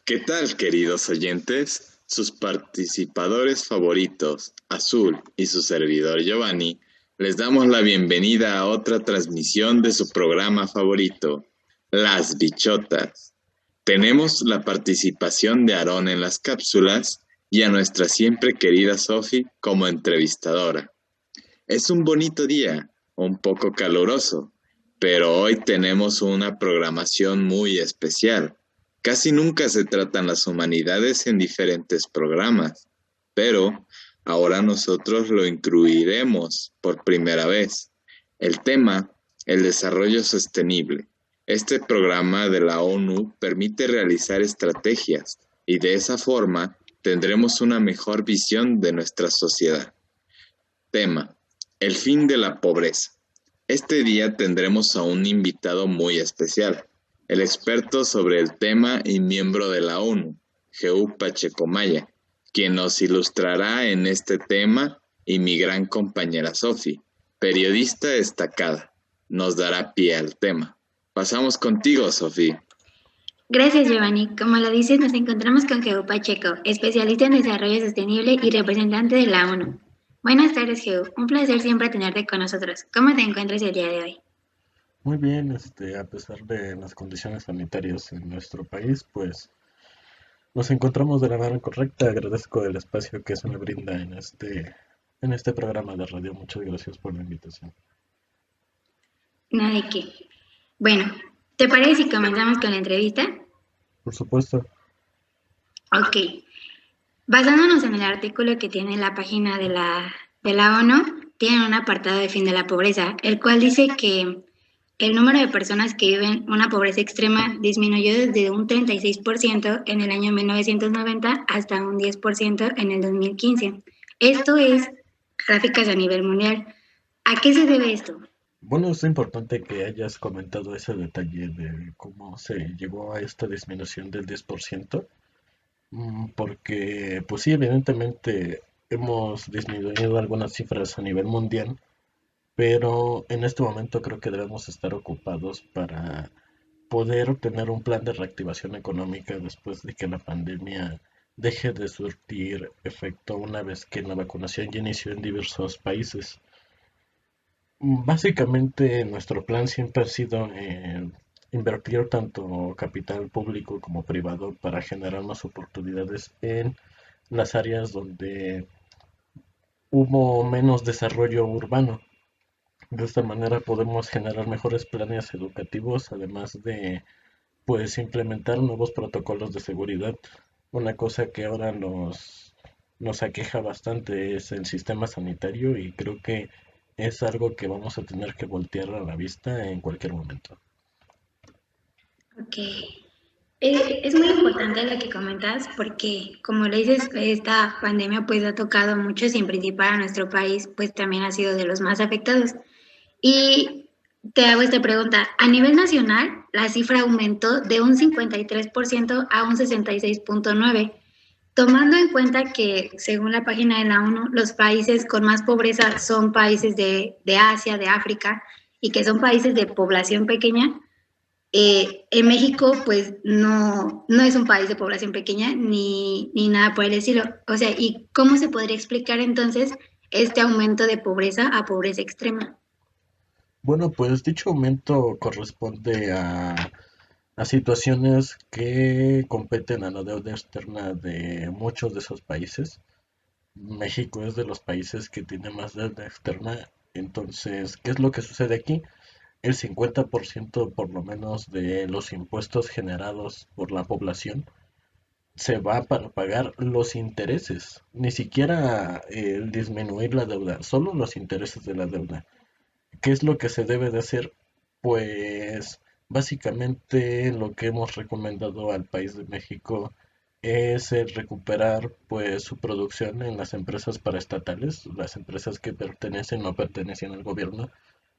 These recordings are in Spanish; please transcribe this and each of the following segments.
¿Qué tal, queridos oyentes? Sus participadores favoritos, Azul y su servidor Giovanni, les damos la bienvenida a otra transmisión de su programa favorito, Las Bichotas. Tenemos la participación de Aarón en las cápsulas y a nuestra siempre querida Sophie como entrevistadora. Es un bonito día, un poco caluroso, pero hoy tenemos una programación muy especial. Casi nunca se tratan las humanidades en diferentes programas, pero ahora nosotros lo incluiremos por primera vez. El tema, el desarrollo sostenible. Este programa de la ONU permite realizar estrategias y de esa forma tendremos una mejor visión de nuestra sociedad. Tema: el fin de la pobreza. Este día tendremos a un invitado muy especial, el experto sobre el tema y miembro de la ONU, Geu Pacheco Maya, quien nos ilustrará en este tema, y mi gran compañera Sophie, periodista destacada, nos dará pie al tema. Pasamos contigo, Sophie. Gracias, Giovanni. Como lo dices, nos encontramos con Geo Pacheco, especialista en desarrollo sostenible y representante de la ONU. Buenas tardes, Geo. Un placer siempre tenerte con nosotros. ¿Cómo te encuentras el día de hoy? Muy bien, a pesar de las condiciones sanitarias en nuestro país, pues nos encontramos de la manera correcta. Agradezco el espacio que se me brinda en este programa de radio. Muchas gracias por la invitación. Nada de qué. Bueno, ¿te parece si comenzamos con la entrevista? Por supuesto. Ok. Basándonos en el artículo que tiene la página de la ONU, tiene un apartado de fin de la pobreza, el cual dice que el número de personas que viven una pobreza extrema disminuyó desde un 36% en el año 1990 hasta un 10% en el 2015. Esto es gráficas a nivel mundial. ¿A qué se debe esto? Bueno, es importante que hayas comentado ese detalle de cómo se llegó a esta disminución del 10%, porque pues sí, evidentemente hemos disminuido algunas cifras a nivel mundial, pero en este momento creo que debemos estar ocupados para poder obtener un plan de reactivación económica después de que la pandemia deje de surtir efecto una vez que la vacunación ya inició en diversos países. Básicamente nuestro plan siempre ha sido invertir tanto capital público como privado para generar más oportunidades en las áreas donde hubo menos desarrollo urbano. De esta manera podemos generar mejores planes educativos, además de pues implementar nuevos protocolos de seguridad. Una cosa que ahora nos aqueja bastante es el sistema sanitario y creo que es algo que vamos a tener que voltear a la vista en cualquier momento. Ok. Es muy importante lo que comentas porque, como le dices, esta pandemia pues ha tocado a muchos y en principal a nuestro país pues también ha sido de los más afectados. Y te hago esta pregunta. A nivel nacional, la cifra aumentó de un 53% a un 66,9%, tomando en cuenta que, según la página de la ONU, los países con más pobreza son países de Asia, de África, y que son países de población pequeña. En México, pues no es un país de población pequeña ni nada por el estilo. O sea, ¿y cómo se podría explicar entonces este aumento de pobreza a pobreza extrema? Bueno, pues dicho aumento corresponde a situaciones que competen a la deuda externa de muchos de esos países. México es de los países que tiene más deuda externa. Entonces, ¿qué es lo que sucede aquí? El 50% por lo menos de los impuestos generados por la población se va para pagar los intereses, ni siquiera el disminuir la deuda, solo los intereses de la deuda. ¿Qué es lo que se debe de hacer? Pues básicamente lo que hemos recomendado al país de México es el recuperar pues su producción en las empresas paraestatales, las empresas que pertenecen o pertenecen al gobierno,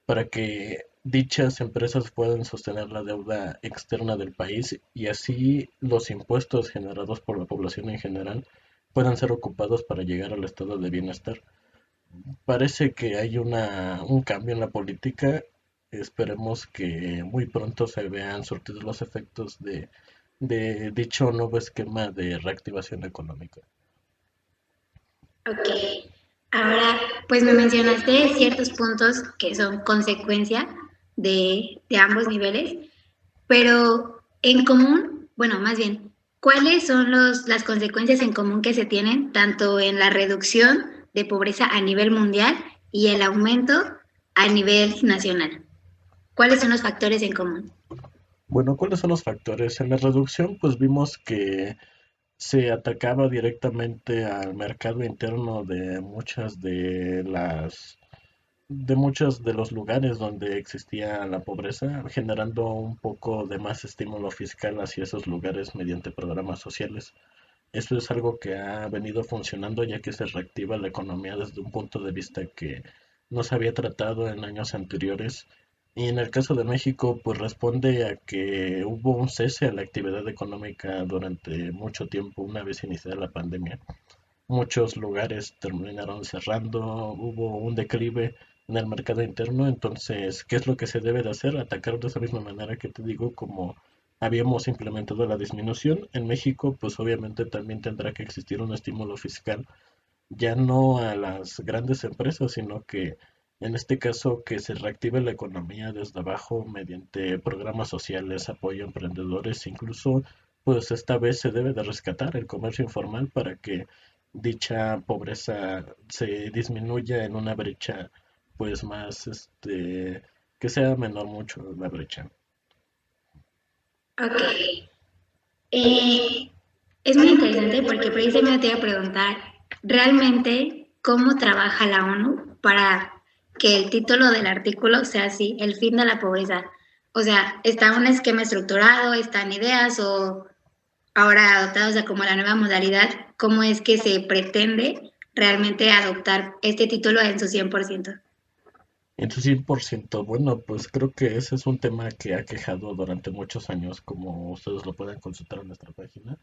para que dichas empresas puedan sostener la deuda externa del país y así los impuestos generados por la población en general puedan ser ocupados para llegar al estado de bienestar. Parece que hay un cambio en la política. Esperemos que muy pronto se vean surtidos los efectos de dicho nuevo esquema de reactivación económica. Ok. Ahora, pues me mencionaste ciertos puntos que son consecuencia de ambos niveles, pero en común, bueno, más bien, ¿cuáles son las consecuencias en común que se tienen tanto en la reducción de pobreza a nivel mundial y el aumento a nivel nacional? ¿Cuáles son los factores en común? Bueno, ¿cuáles son los factores? En la reducción, pues vimos que se atacaba directamente al mercado interno de muchos de los lugares donde existía la pobreza, generando un poco de más estímulo fiscal hacia esos lugares mediante programas sociales. Esto es algo que ha venido funcionando ya que se reactiva la economía desde un punto de vista que no se había tratado en años anteriores. Y en el caso de México, pues responde a que hubo un cese a la actividad económica durante mucho tiempo una vez iniciada la pandemia. Muchos lugares terminaron cerrando, hubo un declive en el mercado interno, entonces, ¿qué es lo que se debe de hacer? Atacar de esa misma manera que te digo, como habíamos implementado la disminución. En México, pues obviamente también tendrá que existir un estímulo fiscal, ya no a las grandes empresas, sino que en este caso que se reactive la economía desde abajo mediante programas sociales, apoyo a emprendedores, incluso pues esta vez se debe de rescatar el comercio informal para que dicha pobreza se disminuya en una brecha pues más que sea menor mucho la brecha. Ok. Eh, es muy interesante porque precisamente te iba a preguntar realmente cómo trabaja la ONU para que el título del artículo sea así, el fin de la pobreza. O sea, ¿está un esquema estructurado, están ideas o ahora adoptados como la nueva modalidad? ¿Cómo es que se pretende realmente adoptar este título en su 100%? En su 100%, bueno, pues creo que ese es un tema que ha quejado durante muchos años, como ustedes lo pueden consultar en nuestra página,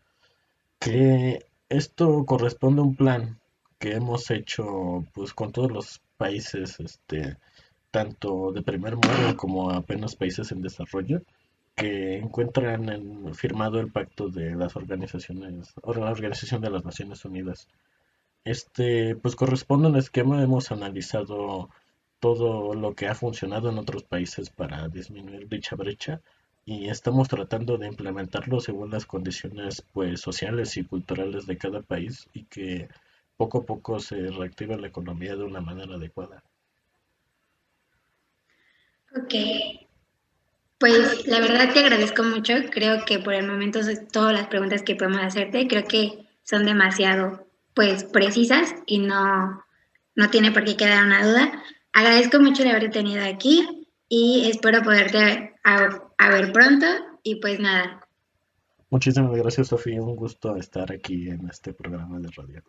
que esto corresponde a un plan que hemos hecho pues con todos los países, tanto de primer mundo como apenas países en desarrollo, que encuentran firmado el pacto de las organizaciones, o la Organización de las Naciones Unidas. Pues corresponde a un esquema, hemos analizado todo lo que ha funcionado en otros países para disminuir dicha brecha y estamos tratando de implementarlo según las condiciones pues sociales y culturales de cada país y que poco a poco se reactive la economía de una manera adecuada. Ok, pues la verdad te agradezco mucho. Creo que por el momento todas las preguntas que podemos hacerte creo que son demasiado pues precisas y no tiene por qué quedar una duda. Agradezco mucho de haberte tenido aquí y espero poderte a ver pronto y pues nada. Muchísimas gracias, Sofía. Un gusto estar aquí en este programa de radio.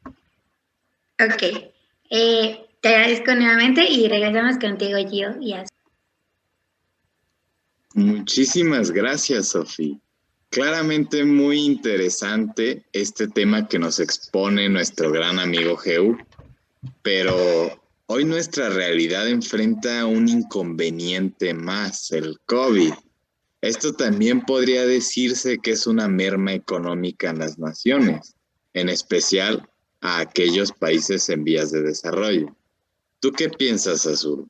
Ok, te agradezco nuevamente y regresamos contigo, Gio y Azul. Muchísimas gracias, Sofía. Claramente muy interesante este tema que nos expone nuestro gran amigo Geu, pero hoy nuestra realidad enfrenta un inconveniente más, el COVID. Esto también podría decirse que es una merma económica en las naciones, en especial a aquellos países en vías de desarrollo. ¿Tú qué piensas, Azul?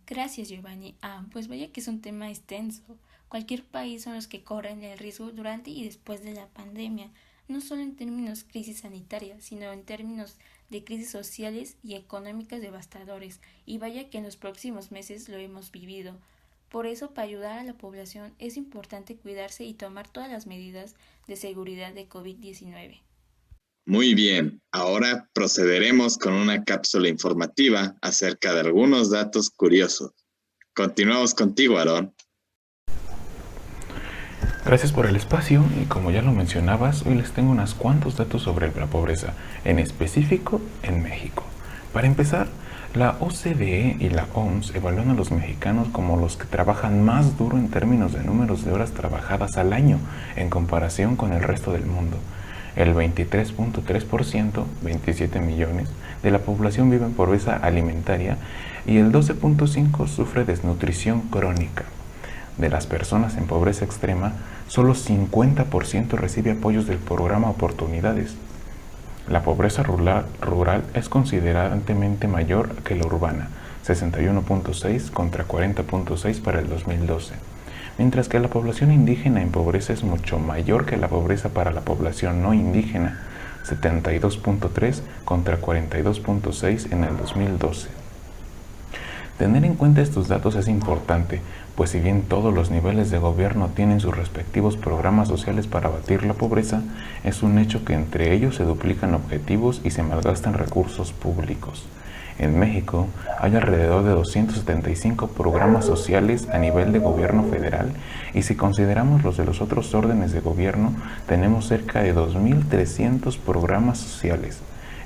Gracias, Giovanni. Pues vaya que es un tema extenso. Cualquier país son los que corren el riesgo durante y después de la pandemia, no solo en términos de crisis sanitaria, sino en términos de crisis sociales y económicas devastadores. Y vaya que en los próximos meses lo hemos vivido. Por eso, para ayudar a la población es importante cuidarse y tomar todas las medidas de seguridad de COVID-19. Muy bien, ahora procederemos con una cápsula informativa acerca de algunos datos curiosos. Continuamos contigo, Aarón. Gracias por el espacio y como ya lo mencionabas, hoy les tengo unos cuantos datos sobre la pobreza, en específico en México. Para empezar, la OCDE y la OMS evalúan a los mexicanos como los que trabajan más duro en términos de números de horas trabajadas al año en comparación con el resto del mundo. El 23.3%, 27 millones, de la población vive en pobreza alimentaria y el 12.5% sufre desnutrición crónica. de las personas en pobreza extrema, solo 50% recibe apoyos del programa Oportunidades. La pobreza rural es considerablemente mayor que la urbana, 61.6 contra 40.6 para el 2012, mientras que la población indígena en pobreza es mucho mayor que la pobreza para la población no indígena, 72.3 contra 42.6 en el 2012. Tener en cuenta estos datos es importante, pues si bien todos los niveles de gobierno tienen sus respectivos programas sociales para abatir la pobreza, es un hecho que entre ellos se duplican objetivos y se malgastan recursos públicos. En México hay alrededor de 275 programas sociales a nivel de gobierno federal y si consideramos los de los otros órdenes de gobierno, tenemos cerca de 2.300 programas sociales.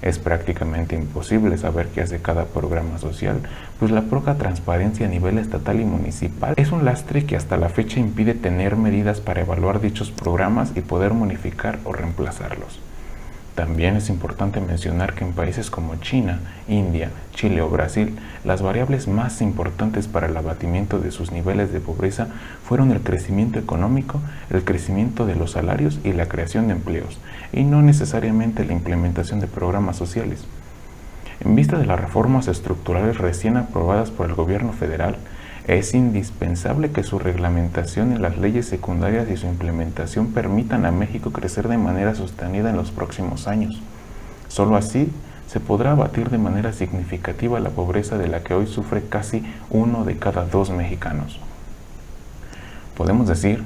Es prácticamente imposible saber qué hace cada programa social, pues la poca transparencia a nivel estatal y municipal es un lastre que hasta la fecha impide tener medidas para evaluar dichos programas y poder modificar o reemplazarlos. También es importante mencionar que en países como China, India, Chile o Brasil, las variables más importantes para el abatimiento de sus niveles de pobreza fueron el crecimiento económico, el crecimiento de los salarios y la creación de empleos, y no necesariamente la implementación de programas sociales. En vista de las reformas estructurales recién aprobadas por el gobierno federal, es indispensable que su reglamentación en las leyes secundarias y su implementación permitan a México crecer de manera sostenida en los próximos años. Solo así se podrá abatir de manera significativa la pobreza de la que hoy sufre casi 1 de cada 2 mexicanos. Podemos decir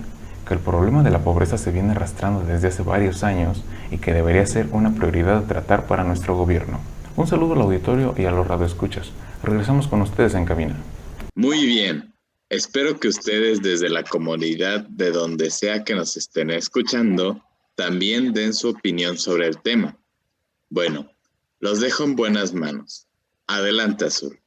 que el problema de la pobreza se viene arrastrando desde hace varios años y que debería ser una prioridad a tratar para nuestro gobierno. Un saludo al auditorio y a los radioescuchas. Regresamos con ustedes en cabina. Muy bien, espero que ustedes desde la comunidad de donde sea que nos estén escuchando, también den su opinión sobre el tema. Bueno, los dejo en buenas manos. Adelante, Azul.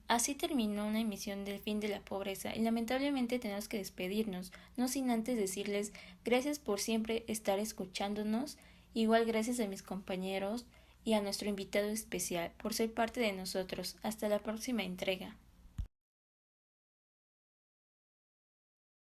Así terminó una emisión del fin de la pobreza y lamentablemente tenemos que despedirnos, no sin antes decirles gracias por siempre estar escuchándonos, igual gracias a mis compañeros y a nuestro invitado especial por ser parte de nosotros. Hasta la próxima entrega.